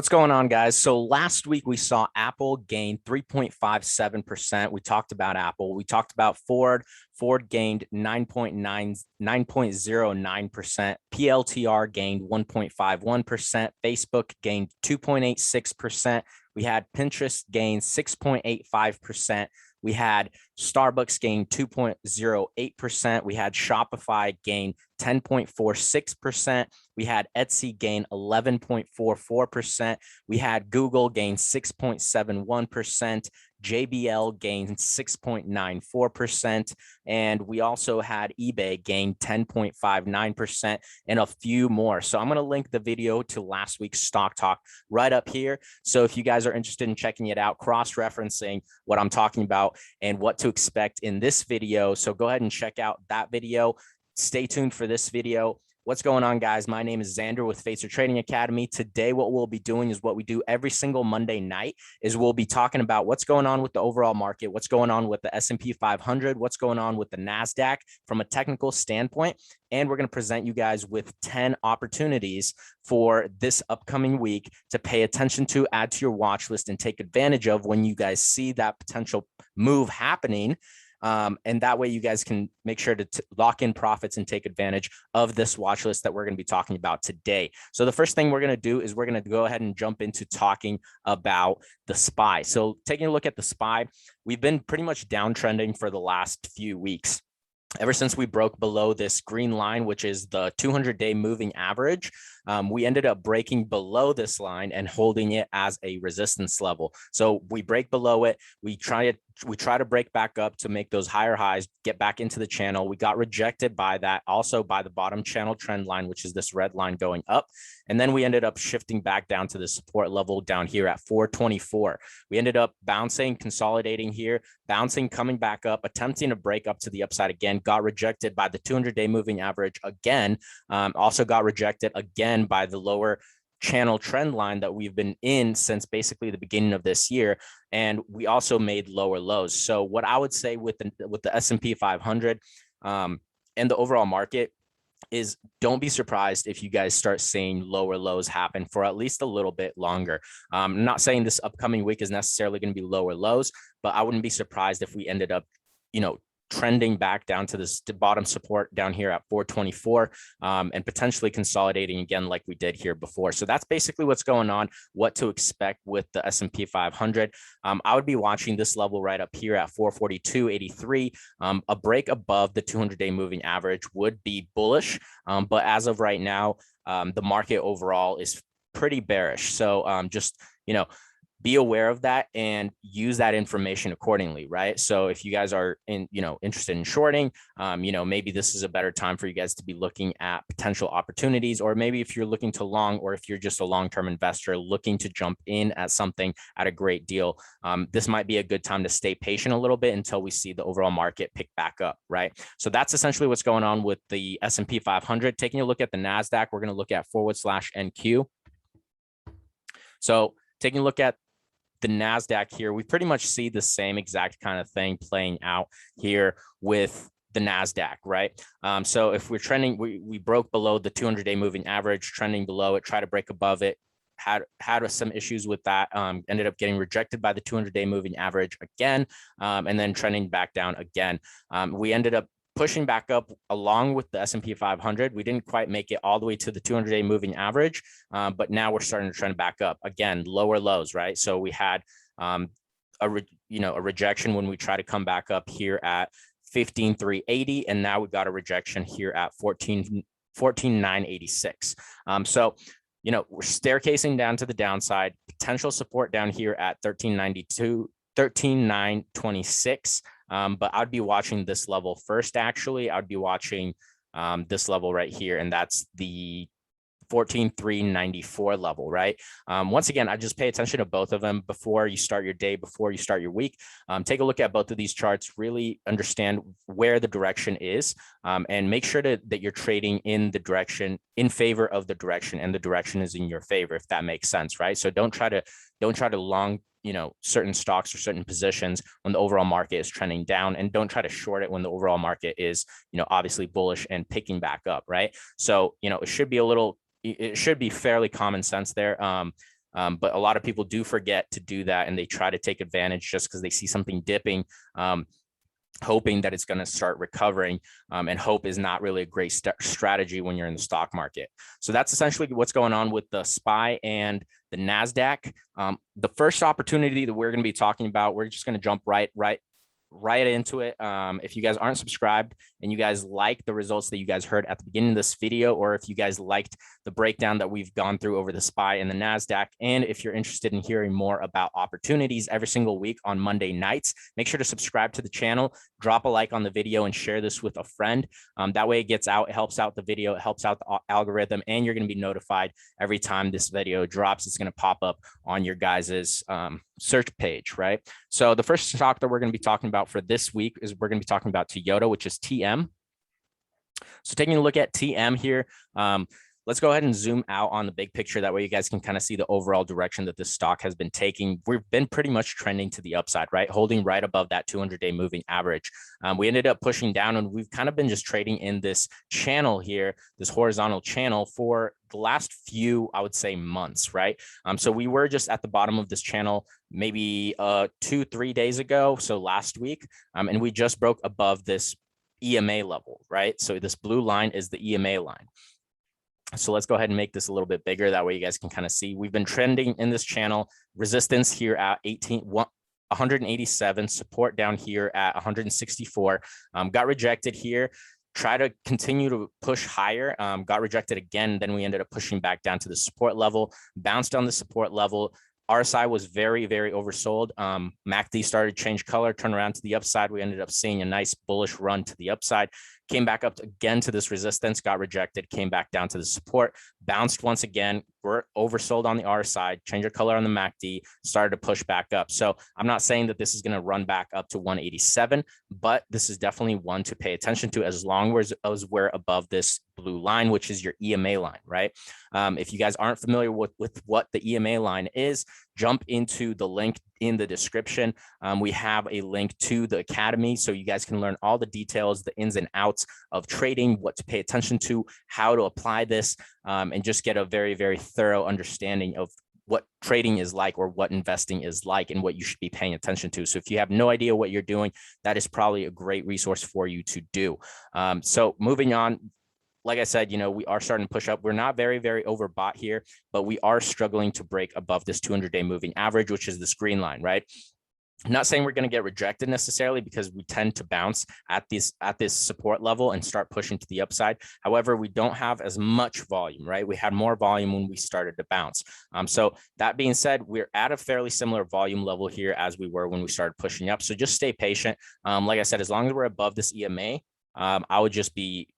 What's going on, guys? So last week we saw Apple gain 3.57%. We talked about Apple. We talked about Ford. Ford gained 9.09%. PLTR gained 1.51%. Facebook gained 2.86%. We had Pinterest gain 6.85%. We had Starbucks gain 2.08%. We had Shopify gain 10.46%. We had Etsy gain 11.44%. We had Google gain 6.71%. JBL gained 6.94%. And we also had eBay gain 10.59% and a few more. So I'm going to link the video to last week's Stock Talk right up here. So if you guys are interested in checking it out, cross-referencing what I'm talking about and what to expect in this video. So go ahead and check out that video. Stay tuned for this video. What's going on, guys? My name is Xander with Facer Trading Academy. Today, what we'll be doing is what we do every single Monday night is we'll be talking about what's going on with the overall market, what's going on with the S&P 500, what's going on with the Nasdaq from a technical standpoint. And we're going to present you guys with 10 opportunities for this upcoming week to pay attention to, add to your watch list, and take advantage of when you guys see that potential move happening. And that way you guys can make sure to lock in profits and take advantage of this watch list that we're going to be talking about today. So the first thing we're going to do is we're going to go ahead and jump into talking about the SPY. So taking a look at the SPY, we've been pretty much downtrending for the last few weeks. Ever since we broke below this green line, which is the 200-day moving average, we ended up breaking below this line and holding it as a resistance level. So we break below it. We try to break back up to make those higher highs, get back into the channel. We got rejected by that, also by the bottom channel trend line, which is this red line going up. And then we ended up shifting back down to the support level down here at 424. We ended up bouncing, consolidating here, bouncing, coming back up, attempting to break up to the upside again, got rejected by the 200-day moving average again, also got rejected again by the lower channel trend line that we've been in since basically the beginning of this year. And we also made lower lows. So what I would say with the S&P 500 and the overall market is don't be surprised if you guys start seeing lower lows happen for at least a little bit longer. I'm not saying this upcoming week is necessarily going to be lower lows, but I wouldn't be surprised if we ended up, trending back down to this bottom support down here at 424 and potentially consolidating again like we did here before. So that's basically what's going on, what to expect with the S&P 500. I would be watching this level right up here at 442.83. A break above the 200-day moving average would be bullish. But as of right now, the market overall is pretty bearish. So just, be aware of that and use that information accordingly, right? So if you guys are interested in shorting, maybe this is a better time for you guys to be looking at potential opportunities, or maybe if you're looking to long, or if you're just a long-term investor looking to jump in at something at a great deal, this might be a good time to stay patient a little bit until we see the overall market pick back up, right? So that's essentially what's going on with the S&P 500. Taking a look at the Nasdaq, we're going to look at /NQ. So taking a look at the Nasdaq here, we pretty much see the same exact kind of thing playing out here with the Nasdaq, right? So if we're trending, we broke below the 200-day moving average, trending below it, try to break above it, had some issues with that, ended up getting rejected by the 200-day moving average again, and then trending back down again. We ended up pushing back up along with the S&P 500. We didn't quite make it all the way to the 200-day moving average, but now we're starting to trend back up again, lower lows, right? So we had a rejection when we try to come back up here at 15,380, and now we've got a rejection here at 14,986. So we're staircasing down to the downside, potential support down here at 13,926. But I'd be watching this level first. Actually, I'd be watching this level right here, and that's the 14,394 level, right? Once again, I just pay attention to both of them before you start your day, before you start your week. Take a look at both of these charts, really understand where the direction is, and make sure that you're trading in the direction, in favor of the direction, and the direction is in your favor, if that makes sense, right? So don't try to long certain stocks or certain positions when the overall market is trending down, and don't try to short it when the overall market is, obviously bullish and picking back up, right? So, it should be fairly common sense there. But a lot of people do forget to do that, and they try to take advantage just because they see something dipping, hoping that it's going to start recovering. And hope is not really a great strategy when you're in the stock market. So that's essentially what's going on with the SPY and the Nasdaq. The first opportunity that we're going to be talking about, we're just going to jump right into it. If you guys aren't subscribed and you guys like the results that you guys heard at the beginning of this video, or if you guys liked the breakdown that we've gone through over the SPY and the Nasdaq, and if you're interested in hearing more about opportunities every single week on Monday nights, make sure to subscribe to the channel, drop a like on the video, and share this with a friend. That way it gets out, it helps out the video, it helps out the algorithm, and you're going to be notified every time this video drops. It's going to pop up on your guys's search page, right? So the first stock that we're going to be talking about for this week is we're going to be talking about Toyota, which is TM. So taking a look at TM here, let's go ahead and zoom out on the big picture. That way you guys can kind of see the overall direction that this stock has been taking. We've been pretty much trending to the upside, right? Holding right above that 200-day moving average. We ended up pushing down, and we've kind of been just trading in this channel here, this horizontal channel, for the last few, I would say, months, right? So we were just at the bottom of this channel maybe 2-3 days ago, so last week, and we just broke above this EMA level, right? So this blue line is the EMA line. So let's go ahead and make this a little bit bigger. That way you guys can kind of see we've been trending in this channel. Resistance here at 187, support down here at 164. Got rejected here. Try to continue to push higher, got rejected again. Then we ended up pushing back down to the support level, bounced on the support level. RSI was very, very oversold. MACD started to change color, turn around to the upside. We ended up seeing a nice bullish run to the upside. Came back up again to this resistance, got rejected, came back down to the support, bounced once again. We're oversold on the RSI, change of color on the MACD, started to push back up. So I'm not saying that this is going to run back up to 187, but this is definitely one to pay attention to as long as we're above this blue line, which is your EMA line, right? If you guys aren't familiar with what the EMA line is, jump into the link in the description. We have a link to the academy, so you guys can learn all the details, the ins and outs of trading, what to pay attention to, how to apply this, and just get a very, very thorough understanding of what trading is like, or what investing is like, and what you should be paying attention to. So if you have no idea what you're doing, that is probably a great resource for you to do. So moving on, like I said, we are starting to push up. We're not very, very overbought here, but we are struggling to break above this 200-day moving average, which is this green line, right? I'm not saying we're going to get rejected necessarily, because we tend to bounce at this support level and start pushing to the upside. However, we don't have as much volume, right? We had more volume when we started to bounce. So that being said, we're at a fairly similar volume level here as we were when we started pushing up. So just stay patient. Like I said, as long as we're above this EMA, I would just be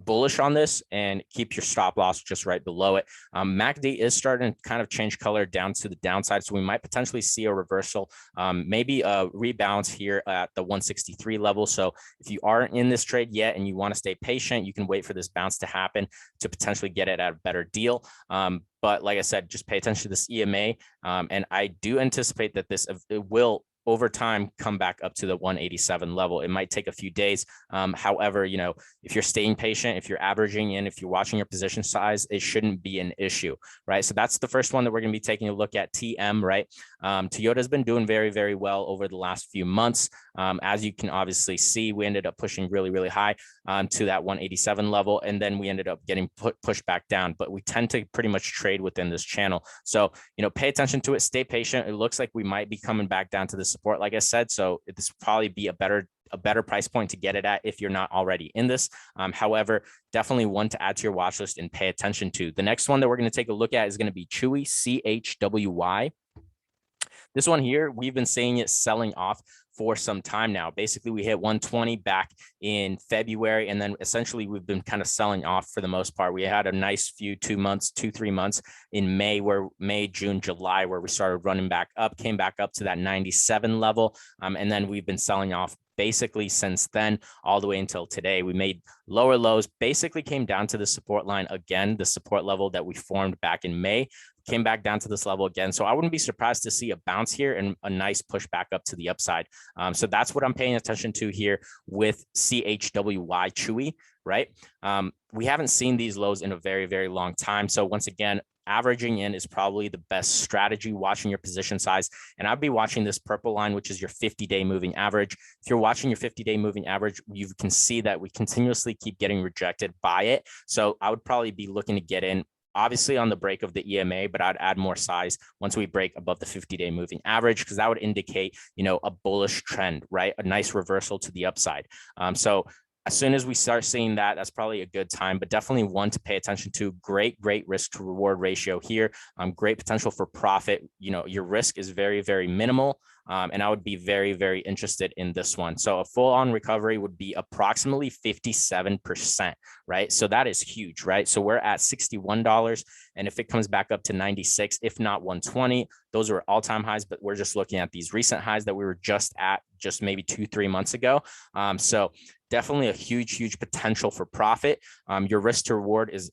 bullish on this and keep your stop loss just right below it. MACD is starting to kind of change color down to the downside, so we might potentially see a reversal, maybe a rebalance here at the 163 level. So if you aren't in this trade yet and you want to stay patient, you can wait for this bounce to happen to potentially get it at a better deal. But like I said, just pay attention to this EMA, and I do anticipate that it will over time come back up to the 187 level. It might take a few days. However, if you're staying patient, if you're averaging in, if you're watching your position size, it shouldn't be an issue, right? So that's the first one that we're going to be taking a look at, TM, right? Toyota has been doing very, very well over the last few months. As you can obviously see, we ended up pushing really, really high to that 187 level, and then we ended up getting pushed back down. But we tend to pretty much trade within this channel. So, pay attention to it, stay patient. It looks like we might be coming back down to the support, like I said. So this will probably be a better price point to get it at if you're not already in this. However, definitely one to add to your watch list and pay attention to. The next one that we're going to take a look at is going to be Chewy, CHWY. This one here, we've been seeing it selling off for some time now. Basically, we hit 120 back in February, and then essentially we've been kind of selling off for the most part. We had a nice few 3 months in May, June, July, where we started running back up, came back up to that 97 level. And then we've been selling off basically since then all the way until today. We made lower lows, basically came down to the support line again, the support level that we formed back in May, came back down to this level again. So I wouldn't be surprised to see a bounce here and a nice push back up to the upside. So that's what I'm paying attention to here with CHWY Chewy, right? We haven't seen these lows in a very, very long time. So once again, averaging in is probably the best strategy, watching your position size. And I'd be watching this purple line, which is your 50-day moving average. If you're watching your 50-day moving average, you can see that we continuously keep getting rejected by it. So I would probably be looking to get in, obviously on the break of the EMA, but I'd add more size once we break above the 50-day moving average, because that would indicate, a bullish trend, right? A nice reversal to the upside. So as soon as we start seeing that, that's probably a good time, but definitely one to pay attention to. Great risk to reward ratio here. Great potential for profit. Your risk is very, very minimal. And I would be very, very interested in this one. So a full on recovery would be approximately 57%, right? So that is huge, right? So we're at $61. And if it comes back up to 96, if not 120, those are all-time highs, but we're just looking at these recent highs that we were just at just maybe 2-3 months ago. So definitely a huge potential for profit. Your risk to reward is,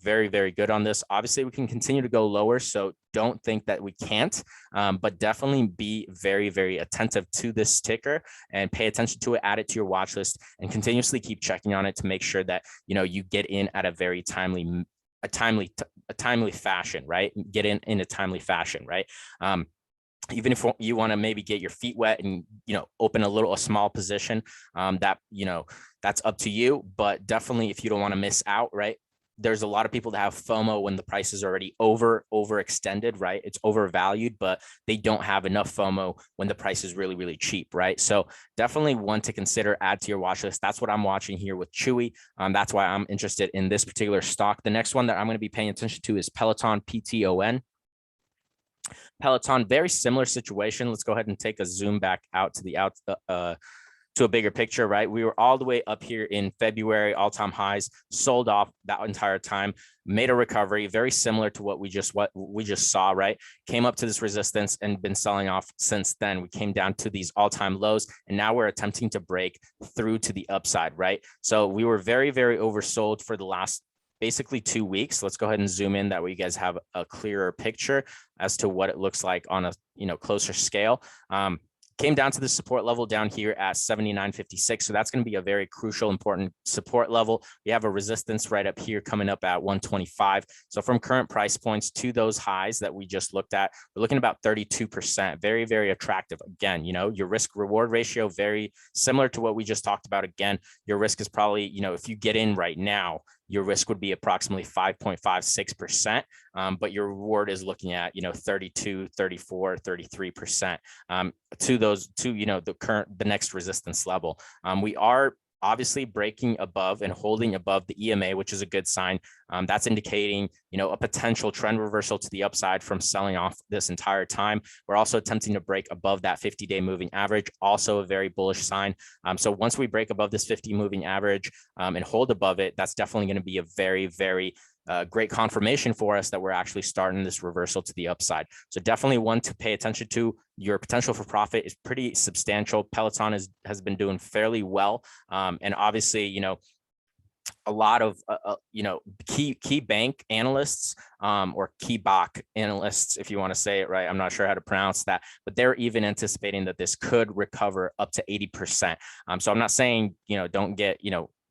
very, very good on this. Obviously, we can continue to go lower, so don't think that we can't, but definitely be very, very attentive to this ticker and pay attention to it, add it to your watch list, and continuously keep checking on it to make sure that, you get in at a very timely fashion, right? Get in a timely fashion, right? Even if you want to maybe get your feet wet and, open a small position, that, that's up to you. But definitely, if you don't want to miss out, right? There's a lot of people that have FOMO when the price is already overextended, right? It's overvalued, but they don't have enough FOMO when the price is really, really cheap, right? So definitely one to consider, add to your watch list. That's what I'm watching here with Chewy. That's why I'm interested in this particular stock. The next one that I'm going to be paying attention to is Peloton, PTON. Peloton, very similar situation. Let's go ahead and take a zoom back out to the to a bigger picture, right? We were all the way up here in February, all-time highs, sold off that entire time, made a recovery, very similar to what we just saw, right? Came up to this resistance and been selling off since then. We came down to these all-time lows, and now we're attempting to break through to the upside, right? So we were very, very oversold for the last basically 2 weeks. Let's go ahead and zoom in, that way you guys have a clearer picture as to what it looks like on a closer scale. Came down to the support level down here at 79.56. So that's going to be a very crucial, important support level. We have a resistance right up here coming up at 125. So from current price points to those highs that we just looked at, we're looking about 32%. Very, very attractive. Again, your risk reward ratio, very similar to what we just talked about. Again, your risk is probably, if you get in right now, your risk would be approximately 5.56%, but your reward is looking at, 32, 34, 33% to the next resistance level. We are obviously breaking above and holding above the EMA, which is a good sign. That's indicating, a potential trend reversal to the upside from selling off this entire time. We're also attempting to break above that 50-day moving average, also a very bullish sign. So once we break above this 50 moving average and hold above it, that's definitely going to be a very, very great confirmation for us that we're actually starting this reversal to the upside. So definitely one to pay attention to. Your potential for profit is pretty substantial. Peloton has been doing fairly well. And obviously, a lot of, key bank analysts or key BOC analysts, if you want to say it right. I'm not sure how to pronounce that, but they're even anticipating that this could recover up to 80%. So I'm not saying,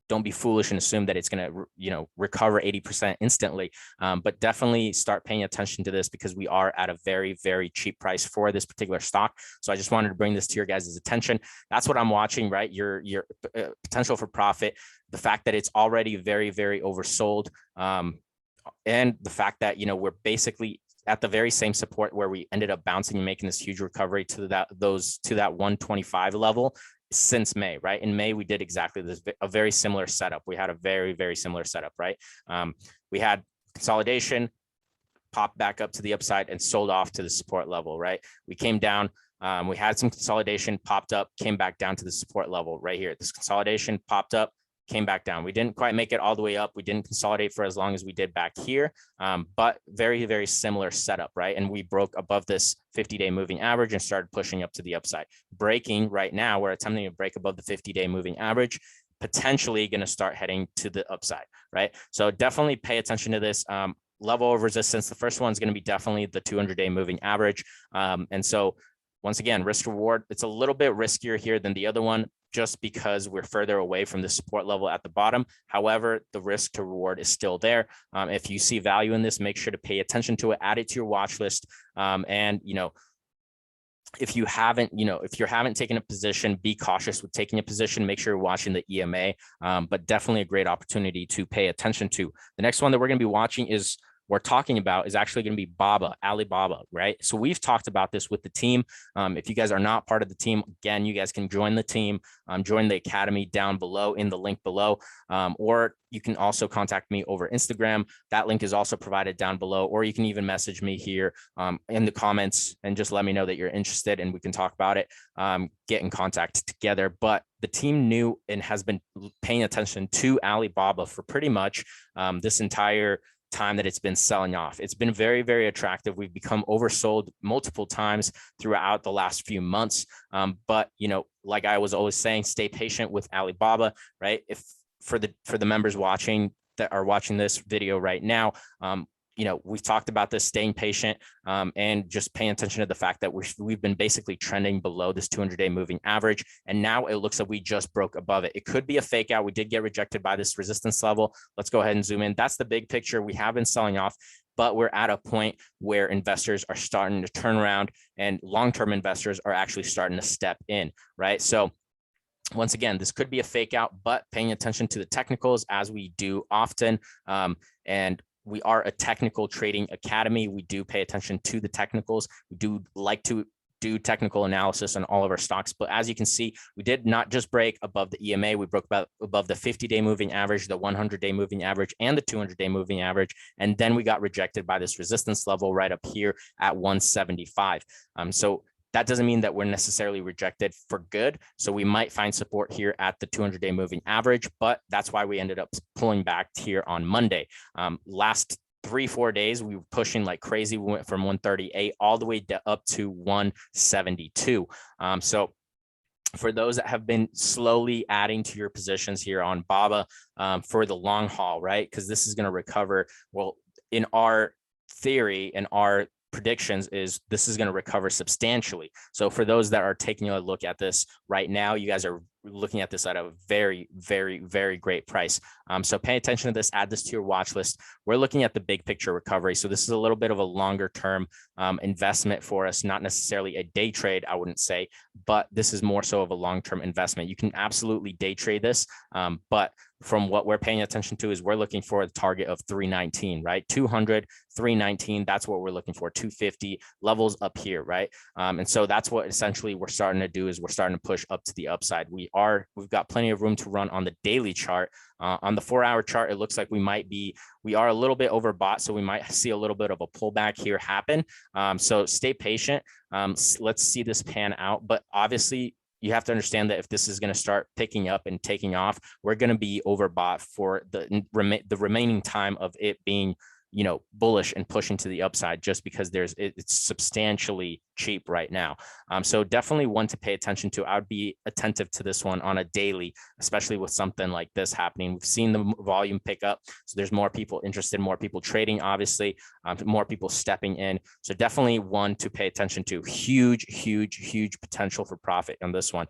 don't be foolish and assume that it's going to, recover 80% instantly. But definitely start paying attention to this, because we are at a very, very cheap price for this particular stock. So I just wanted to bring this to your guys' attention. That's what I'm watching, right? Your potential for profit, the fact that it's already very, very oversold, and the fact that, we're basically at the very same support where we ended up bouncing and making this huge recovery to that 125 level since May, right? In May, we did exactly this, a very similar setup. We had a very, very similar setup, right? We had consolidation, popped back up to the upside and sold off to the support level, right? We came down, we had some consolidation, popped up, came back down to the support level right here. This consolidation popped up, came back down. We didn't quite make it all the way up. We didn't consolidate for as long as we did back here, but very, very similar setup, right? And we broke above this 50-day moving average and started pushing up to the upside. Breaking right now, we're attempting to break above the 50-day moving average, potentially going to start heading to the upside, right? So definitely pay attention to this level of resistance. The first one is going to be definitely the 200-day moving average. And so once again, risk reward, it's a little bit riskier here than the other one, just because we're further away from the support level at the bottom. However, the risk to reward is still there. If you see value in this, make sure to pay attention to it, add it to your watch list. And, if you haven't taken a position, be cautious with taking a position. Make sure you're watching the EMA, but definitely a great opportunity to pay attention to. The next one that we're going to be watching is actually going to be Alibaba, right? So we've talked about this with the team. If you guys are not part of the team, again, you guys can join the team, join the academy down below in the link below, or you can also contact me over Instagram. That link is also provided down below, or you can even message me here in the comments and just let me know that you're interested and we can talk about it, get in contact together. But the team knew and has been paying attention to Alibaba for pretty much this entire time that it's been selling off. It's been very, very attractive. We've become oversold multiple times throughout the last few months. But, like I was always saying, stay patient with Alibaba, right? If for the members watching that are watching this video right now, we've talked about this, staying patient, and just paying attention to the fact that we've been basically trending below this 200-day moving average. And now it looks like we just broke above it. It could be a fake out. We did get rejected by this resistance level. Let's go ahead and zoom in. That's the big picture. We have been selling off, but we're at a point where investors are starting to turn around and long-term investors are actually starting to step in, right? So once again, this could be a fake out, but paying attention to the technicals as we do often. And we are a technical trading academy. We do pay attention to the technicals. We do like to do technical analysis on all of our stocks. But as you can see, we did not just break above the EMA. We broke above the 50-day moving average, the 100-day moving average, and the 200-day moving average. And then we got rejected by this resistance level right up here at 175. So that doesn't mean that we're necessarily rejected for good. So we might find support here at the 200-day moving average, but that's why we ended up pulling back here on Monday. Last 3-4 days, we were pushing like crazy. We went from 138 all the way up to 172. So for those that have been slowly adding to your positions here on Baba for the long haul, right? Because this is going to recover. Well, in our theory and our predictions is this is going to recover substantially. So for those that are taking a look at this right now, you guys are looking at this at a very, very, very great price. So pay attention to this, add this to your watch list. We're looking at the big picture recovery. So this is a little bit of a longer term investment for us, not necessarily a day trade, I wouldn't say, but this is more so of a long-term investment. You can absolutely day trade this, but from what we're paying attention to is we're looking for a target of 319, right? 200, 319, that's what we're looking for, 250 levels up here, right? And so that's what essentially we're starting to do is we're starting to push up to the upside. We've got plenty of room to run on the daily chart. On the 4-hour chart, it looks like we are a little bit overbought, so we might see a little bit of a pullback here happen. So stay patient. Let's see this pan out, but obviously you have to understand that if this is going to start picking up and taking off, we're going to be overbought for the remaining time of it being, bullish and pushing to the upside, just because it's substantially cheap right now. So definitely one to pay attention to. I would be attentive to this one on a daily, especially with something like this happening. We've seen the volume pick up. So there's more people interested, more people trading, obviously, more people stepping in. So definitely one to pay attention to. Huge, huge, huge potential for profit on this one.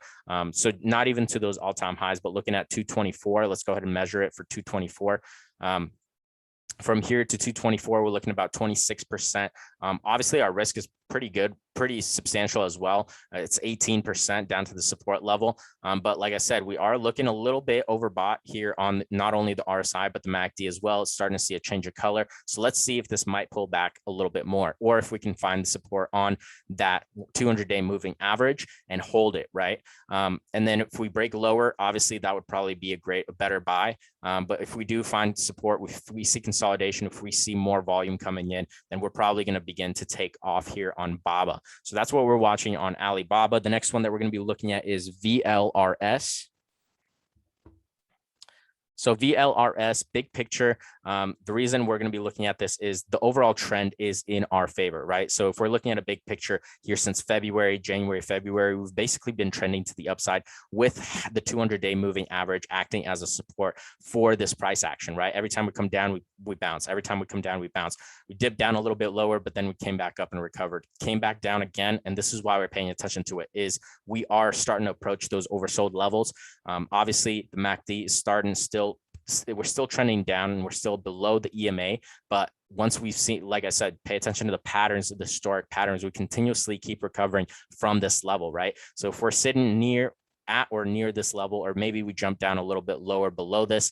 So not even to those all-time highs, but looking at 224, let's go ahead and measure it for 224. From here to 224, we're looking about 26%. Obviously, our risk is pretty good, pretty substantial as well. It's 18% down to the support level. But like I said, we are looking a little bit overbought here on not only the RSI, but the MACD as well. It's starting to see a change of color. So let's see if this might pull back a little bit more, or if we can find the support on that 200-day moving average and hold it, right? And then if we break lower, obviously that would probably be a better buy. But if we do find support, if we see consolidation, if we see more volume coming in, then we're probably going to begin to take off here on Baba. So that's what we're watching on Alibaba. The next one that we're going to be looking at is VLRS. So VLRS, big picture, the reason we're going to be looking at this is the overall trend is in our favor, right? So if we're looking at a big picture here since February, January, February, we've basically been trending to the upside with the 200-day moving average acting as a support for this price action, right? Every time we come down, we bounce. Every time we come down, we bounce. We dipped down a little bit lower, but then we came back up and recovered, came back down again. And this is why we're paying attention to it, is we are starting to approach those oversold levels. Obviously, the MACD is starting we're still trending down and we're still below the EMA. But once we've seen, like I said, pay attention to the patterns, the historic patterns, we continuously keep recovering from this level, right? So if we're sitting at or near this level, or maybe we jump down a little bit lower below this,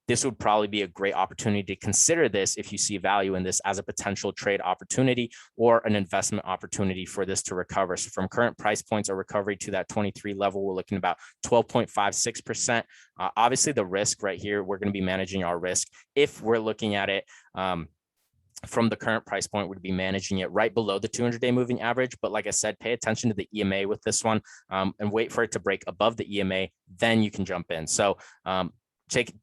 this would probably be a great opportunity to consider this if you see value in this as a potential trade opportunity or an investment opportunity for this to recover. So from current price points, a recovery to that 23 level, we're looking about 12.56%. Obviously, the risk right here, we're going to be managing our risk. If we're looking at it from the current price point, would be managing it right below the 200-day moving average. But like I said, pay attention to the EMA with this one and wait for it to break above the EMA, then you can jump in. So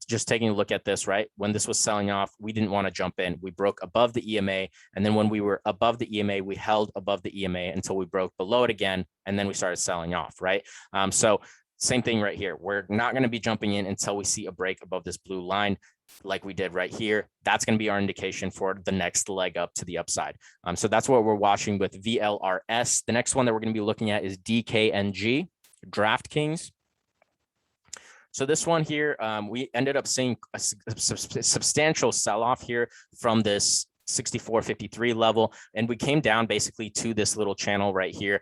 just taking a look at this, right? When this was selling off, we didn't want to jump in. We broke above the EMA. And then when we were above the EMA, we held above the EMA until we broke below it again. And then we started selling off, right? So same thing right here. We're not going to be jumping in until we see a break above this blue line like we did right here. That's going to be our indication for the next leg up to the upside. So that's what we're watching with VLRS. The next one that we're going to be looking at is Dkng Draftkings. So this one here, we ended up seeing a substantial sell-off here from this 64.53 level, and we came down basically to this little channel right here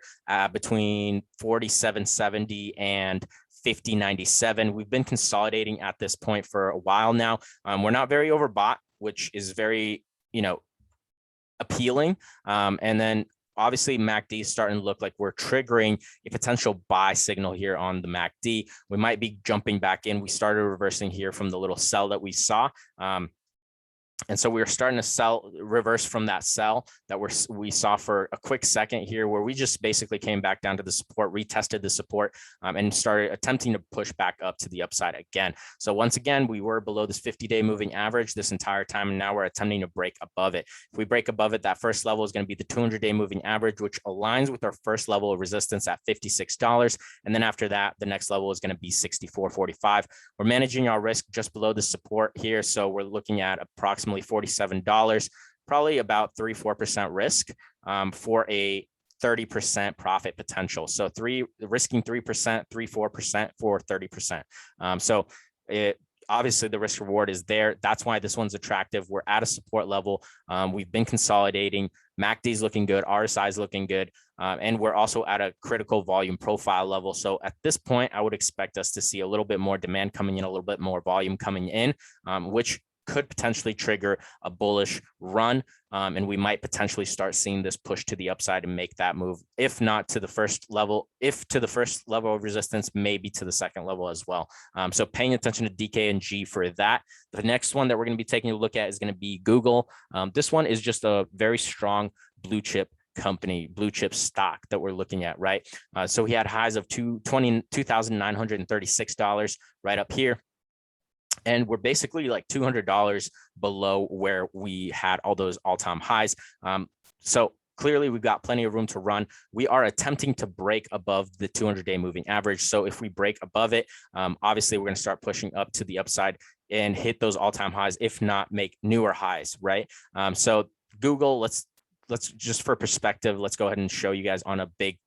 between 47.70 and 50.97. We've been consolidating at this point for a while now. We're not very overbought, which is very, appealing. And then obviously, MACD is starting to look like we're triggering a potential buy signal here on the MACD. We might be jumping back in. We started reversing here from the little sell that we saw. And so we were starting to reverse from that sell that we saw for a quick second here, where we just basically came back down to the support, retested the support, and started attempting to push back up to the upside again. So once again, we were below this 50-day moving average this entire time, and now we're attempting to break above it. If we break above it, that first level is going to be the 200-day moving average, which aligns with our first level of resistance at $56. And then after that, the next level is going to be $64.45. We're managing our risk just below the support here. So we're looking at approximately $47, probably about 3-4% risk for a 30% profit potential. So risking 3%, 3-4% for 30%. So obviously the risk reward is there. That's why this one's attractive. We're at a support level. We've been consolidating. MACD is looking good. RSI is looking good. And we're also at a critical volume profile level. So at this point, I would expect us to see a little bit more demand coming in, a little bit more volume coming in, which could potentially trigger a bullish run. And we might potentially start seeing this push to the upside and make that move. If not to the first level, if to the first level of resistance, maybe to the second level as well. So paying attention to DKNG for that. The next one that we're going to be taking a look at is going to be Google. This one is just a very strong blue chip company, blue chip stock that we're looking at, right? So we had highs of $2,936 right up here. And we're basically like $200 below where we had all those all-time highs. So clearly we've got plenty of room to run. We are attempting to break above the 200-day moving average. So if we break above it, obviously we're going to start pushing up to the upside and hit those all-time highs, if not make newer highs, right? So Google, let's just for perspective, let's go ahead and show you guys on a big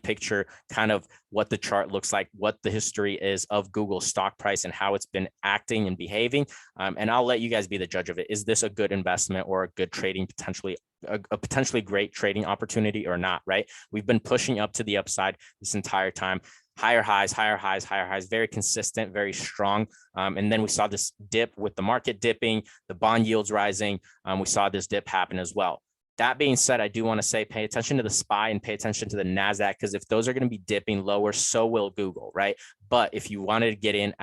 picture, kind of what the chart looks like, what the history is of Google's stock price and how it's been acting and behaving. And I'll let you guys be the judge of it. Is this a good investment or a good trading, potentially a potentially great trading opportunity or not, right? We've been pushing up to the upside this entire time. Higher highs, higher highs, higher highs, very consistent, very strong. And then we saw this dip with the market dipping, the bond yields rising. We saw this dip happen as well. That being said, I do want to say pay attention to the SPY and pay attention to the Nasdaq, because if those are going to be dipping lower, so will Google, right? But if you wanted to get in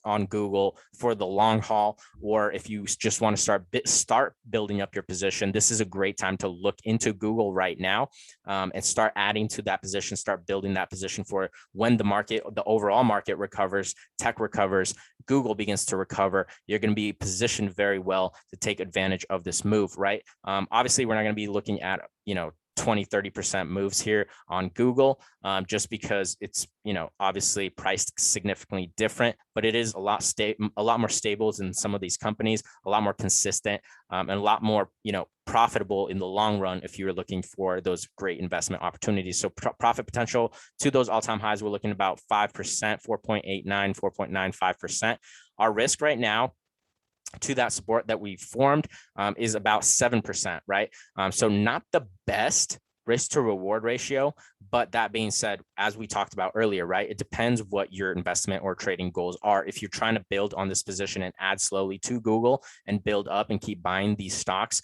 on Google for the long haul, or if you just want to start building up your position, this is a great time to look into Google right now, and start adding to that position, start building that position for when the overall market recovers, tech recovers, Google begins to recover. You're going to be positioned very well to take advantage of this move, right? Obviously, we're not going to be looking at 20-30% moves here on Google, just because it's obviously priced significantly different, but it is a lot more stable than some of these companies, a lot more consistent, and a lot more profitable in the long run if you're looking for those great investment opportunities. So profit potential to those all-time highs, we're looking about 5%, 4.89, 4.95%. Our risk right now to that support that we formed is about 7%, right? So not the best risk to reward ratio, but that being said, as we talked about earlier, right, it depends what your investment or trading goals are. If you're trying to build on this position and add slowly to Google and build up and keep buying these stocks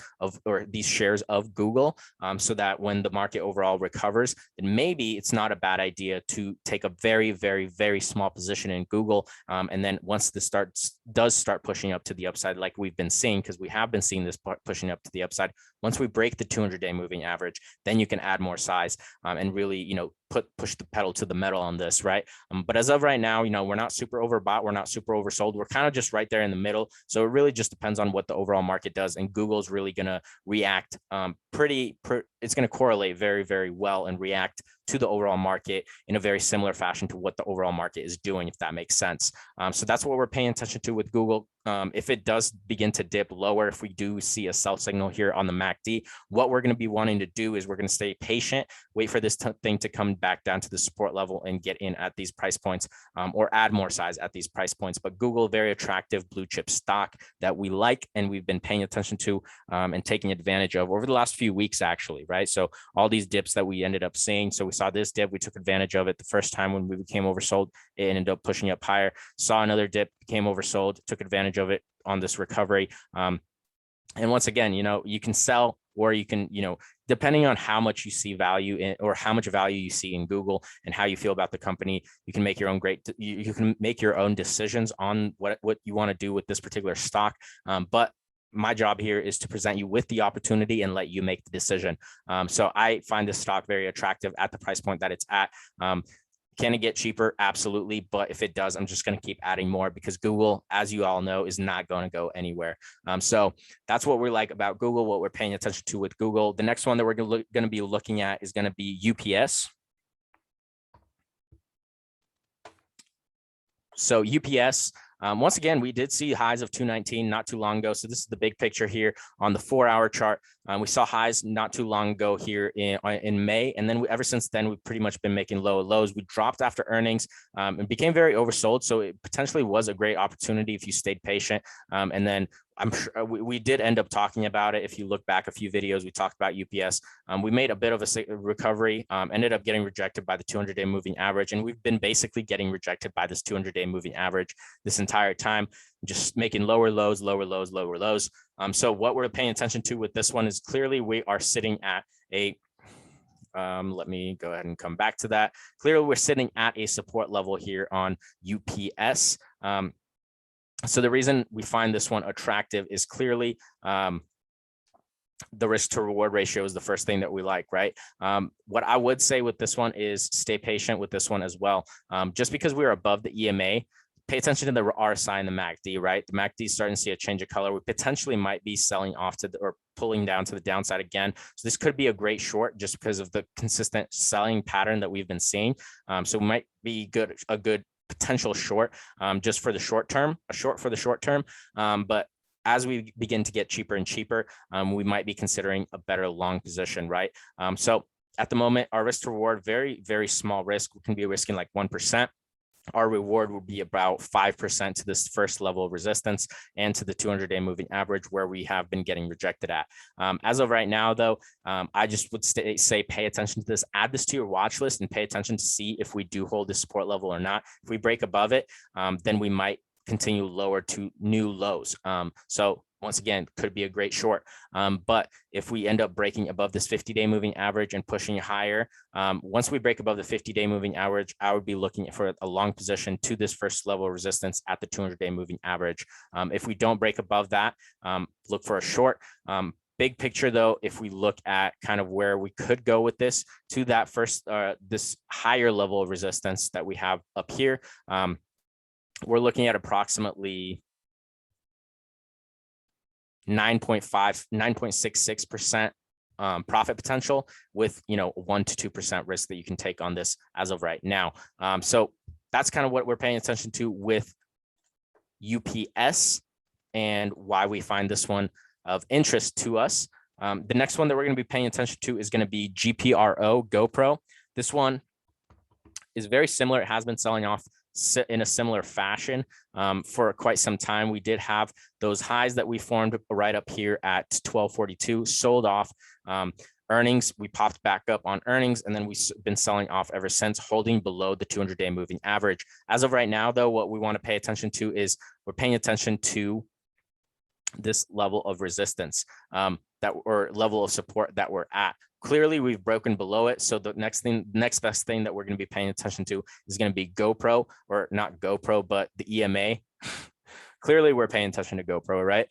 or these shares of Google, so that when the market overall recovers, then maybe it's not a bad idea to take a very, very, very small position in Google. And then once this does start pushing up to the upside, like we've been seeing, because we have been seeing this pushing up to the upside, once we break the 200-day moving average, then you can add more size and really, push the pedal to the metal on this, right? But as of right now, we're not super overbought, we're not super oversold, we're kind of just right there in the middle. So it really just depends on what the overall market does, and Google's really going to react it's going to correlate very, very well and react to the overall market in a very similar fashion to what the overall market is doing, if that makes sense. So that's what we're paying attention to with Google. If it does begin to dip lower, if we do see a sell signal here on the MACD, what we're going to be wanting to do is we're going to stay patient, wait for this thing to come back down to the support level and get in at these price points, or add more size at these price points. But Google, very attractive blue chip stock that we like and we've been paying attention to and taking advantage of over the last few weeks, actually, right? So all these dips that we ended up seeing. So we saw this dip, we took advantage of it the first time when we became oversold, it ended up pushing up higher. Saw another dip, became oversold, took advantage of it on this recovery. And once again, you can sell, or you can, depending on how much you see value in, or how much value you see in Google and how you feel about the company, you can make your own you can make your own decisions on what you want to do with this particular stock. But my job here is to present you with the opportunity and let you make the decision. So I find this stock very attractive at the price point that it's at. Can it get cheaper? Absolutely. But if it does, I'm just going to keep adding more, because Google, as you all know, is not going to go anywhere. So that's what we like about Google, what we're paying attention to with Google. The next one that we're going to be looking at is going to be UPS. So UPS, once again, we did see highs of 219 not too long ago. So this is the big picture here on the 4-hour chart. We saw highs not too long ago here in May. And then ever since then, we've pretty much been making lower lows. We dropped after earnings and became very oversold. So it potentially was a great opportunity if you stayed patient. And then I'm sure we did end up talking about it. If you look back a few videos, we talked about UPS. We made a bit of a recovery, ended up getting rejected by the 200-day moving average. And we've been basically getting rejected by this 200-day moving average this entire time, just making lower lows, lower lows, lower lows. So what we're paying attention to with this one is clearly we are sitting at a let me go ahead and come back to that. Clearly, we're sitting at a support level here on UPS. So the reason we find this one attractive is clearly the risk to reward ratio is the first thing that we like, right? What I would say with this one is stay patient with this one as well. Just because we're above the EMA, pay attention to the RSI and the MACD, right? The MACD is starting to see a change of color. We potentially might be selling off to or pulling down to the downside again. So this could be a great short just because of the consistent selling pattern that we've been seeing. So it might be a good potential short just for the short term, a short for the short term. But as we begin to get cheaper and cheaper, we might be considering a better long position, right? So at the moment, our risk to reward, very, very small risk. We can be risking like 1%. Our reward will be about 5% to this first level of resistance and to the 200-day moving average where we have been getting rejected at. As of right now, though, I just would say pay attention to this, add this to your watch list and pay attention to see if we do hold this support level or not. If we break above it, then we might continue lower to new lows. So once again, could be a great short. But if we end up breaking above this 50-day moving average and pushing higher, once we break above the 50-day moving average, I would be looking for a long position to this first level of resistance at the 200-day moving average. If we don't break above that, look for a short. Big picture though, if we look at kind of where we could go with this to that first, this higher level of resistance that we have up here, we're looking at approximately 9.66% profit potential with, 1 to 2% risk that you can take on this as of right now. So that's kind of what we're paying attention to with UPS and why we find this one of interest to us. The next one that we're going to be paying attention to is going to be GPRO, Gopro. This one is very similar. It has been selling off in a similar fashion for quite some time. We did have those highs that we formed right up here at 1242, sold off. Earnings, we popped back up on earnings, and then we've been selling off ever since, holding below the 200-day moving average. As of right now, though, what we want to pay attention to is we're paying attention to this level of resistance or level of support that we're at. Clearly, we've broken below it. So the next best thing that we're going to be paying attention to is going to be GoPro, or not GoPro, but the EMA. Clearly, we're paying attention to GoPro, right?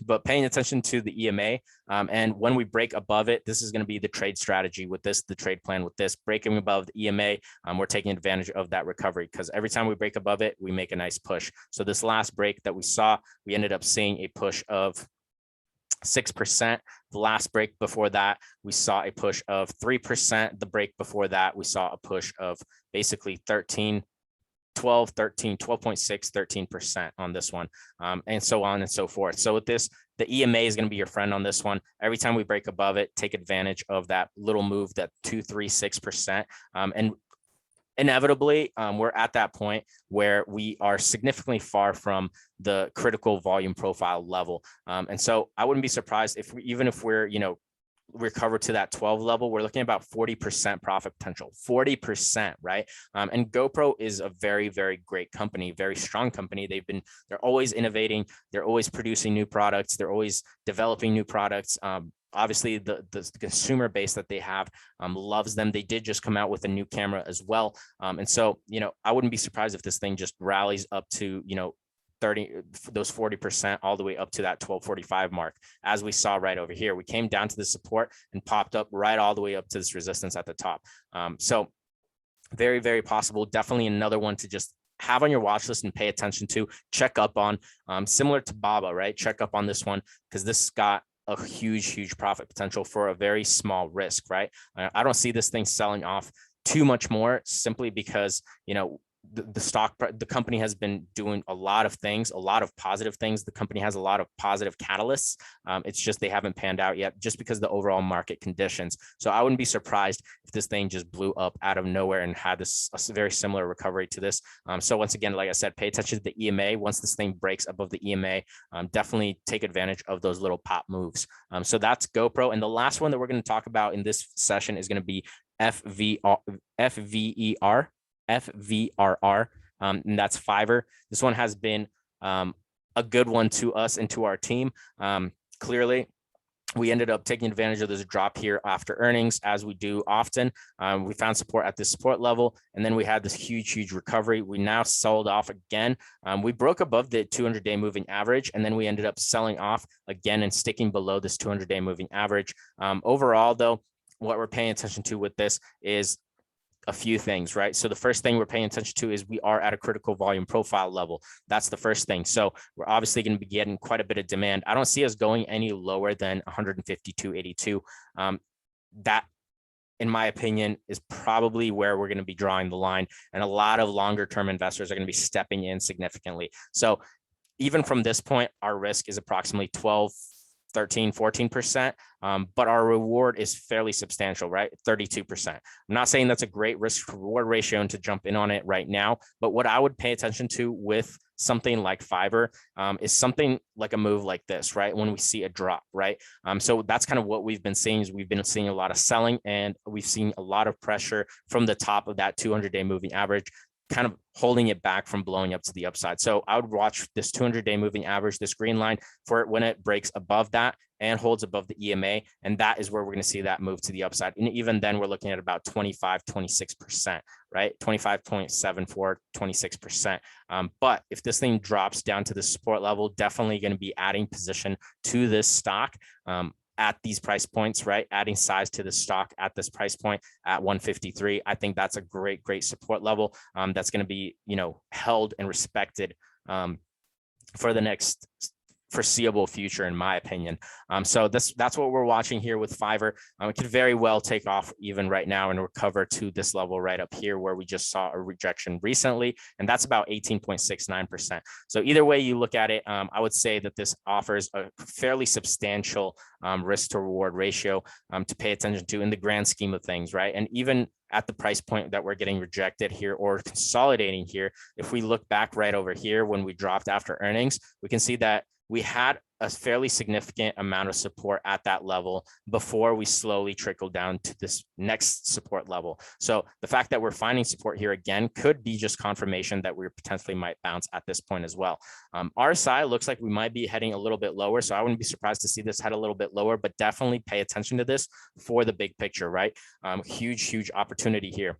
But paying attention to the EMA. And when we break above it, this is going to be the trade strategy with this, the trade plan with this. Breaking above the EMA, we're taking advantage of that recovery, because every time we break above it, we make a nice push. So this last break that we saw, we ended up seeing a push of 6%. The last break before that, we saw a push of 3%. The break before that, we saw a push of basically 12.6, 13% on this one, and so on and so forth. So with this, the EMA is going to be your friend on this one. Every time we break above it, take advantage of that little move, that 2-3-6%. And inevitably, we're at that point where we are significantly far from the critical volume profile level. And so I wouldn't be surprised if even if we're, recover to that 12 level, we're looking at about 40% profit potential, 40%, right? And GoPro is a very, very great company, very strong company. They're always innovating. They're always producing new products. They're always developing new products. Obviously, the consumer base that they have loves them. They did just come out with a new camera as well. And so, I wouldn't be surprised if this thing just rallies up to, 40% all the way up to that 1245 mark, as we saw right over here. We came down to the support and popped up right all the way up to this resistance at the top. So very, very possible. Definitely another one to just have on your watch list and pay attention to, check up on, similar to Baba, right? Check up on this one, because this got a huge profit potential for a very small risk, right? I don't see this thing selling off too much more, simply because, the company has been doing a lot of things, a lot of positive things. The company has a lot of positive catalysts. It's just they haven't panned out yet, just because of the overall market conditions. So I wouldn't be surprised if this thing just blew up out of nowhere and had a very similar recovery to this. So once again, like I said, pay attention to the EMA. Once this thing breaks above the EMA, definitely take advantage of those little pop moves. So that's GoPro. And the last one that we're going to talk about in this session is going to be FVRR. And that's Fiverr. This one has been a good one to us and to our team. Clearly, we ended up taking advantage of this drop here after earnings, as we do often. We found support at this support level, and then we had this huge recovery. We now sold off again. We broke above the 200-day moving average, and then we ended up selling off again and sticking below this 200-day moving average. Overall, though, what we're paying attention to with this is a few things, right? So the first thing we're paying attention to is we are at a critical volume profile level. That's the first thing. So we're obviously going to be getting quite a bit of demand. I don't see us going any lower than 152.82. That, in my opinion, is probably where we're going to be drawing the line. And a lot of longer term investors are going to be stepping in significantly. So even from this point, our risk is approximately 14%, but our reward is fairly substantial, right? 32%. I'm not saying that's a great risk reward ratio and to jump in on it right now, but what I would pay attention to with something like Fiverr is something like a move like this, right? When we see a drop, right? So that's kind of what we've been seeing. Is we've been seeing a lot of selling, and we've seen a lot of pressure from the top of that 200-day moving average kind of holding it back from blowing up to the upside. So I would watch this 200-day moving average, this green line, for it when it breaks above that and holds above the EMA. And that is where we're going to see that move to the upside. And even then, we're looking at about 26%, right? 25.74, 26%. But if this thing drops down to the support level, definitely going to be adding position to this stock. At these price points, right? Adding size to the stock at this price point at 153. I think that's a great support level that's going to be, held and respected for the next foreseeable future, in my opinion. So that's what we're watching here with Fiverr. It could very well take off even right now and recover to this level right up here where we just saw a rejection recently, and that's about 18.69%. So either way you look at it, I would say that this offers a fairly substantial risk to reward ratio to pay attention to in the grand scheme of things, right? And even at the price point that we're getting rejected here or consolidating here, if we look back right over here when we dropped after earnings, we can see that we had a fairly significant amount of support at that level before we slowly trickled down to this next support level. So the fact that we're finding support here again could be just confirmation that we potentially might bounce at this point as well. RSI looks like we might be heading a little bit lower, so I wouldn't be surprised to see this head a little bit lower, but definitely pay attention to this for the big picture, right? Huge opportunity here.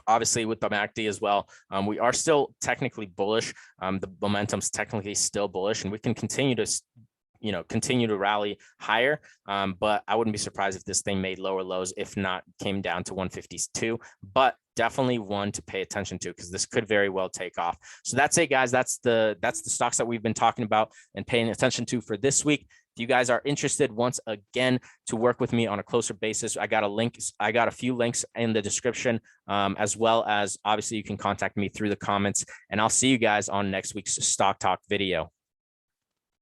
Obviously with the MACD as well, we are still technically bullish. The momentum's technically still bullish, and we can continue to rally higher. But I wouldn't be surprised if this thing made lower lows, if not came down to 152. But definitely one to pay attention to, because this could very well take off. So that's it, guys. That's the stocks that we've been talking about and paying attention to for this week. If you guys are interested, once again, to work with me on a closer basis, I got a few links in the description, as well as obviously you can contact me through the comments, and I'll see you guys on next week's Stock Talk video.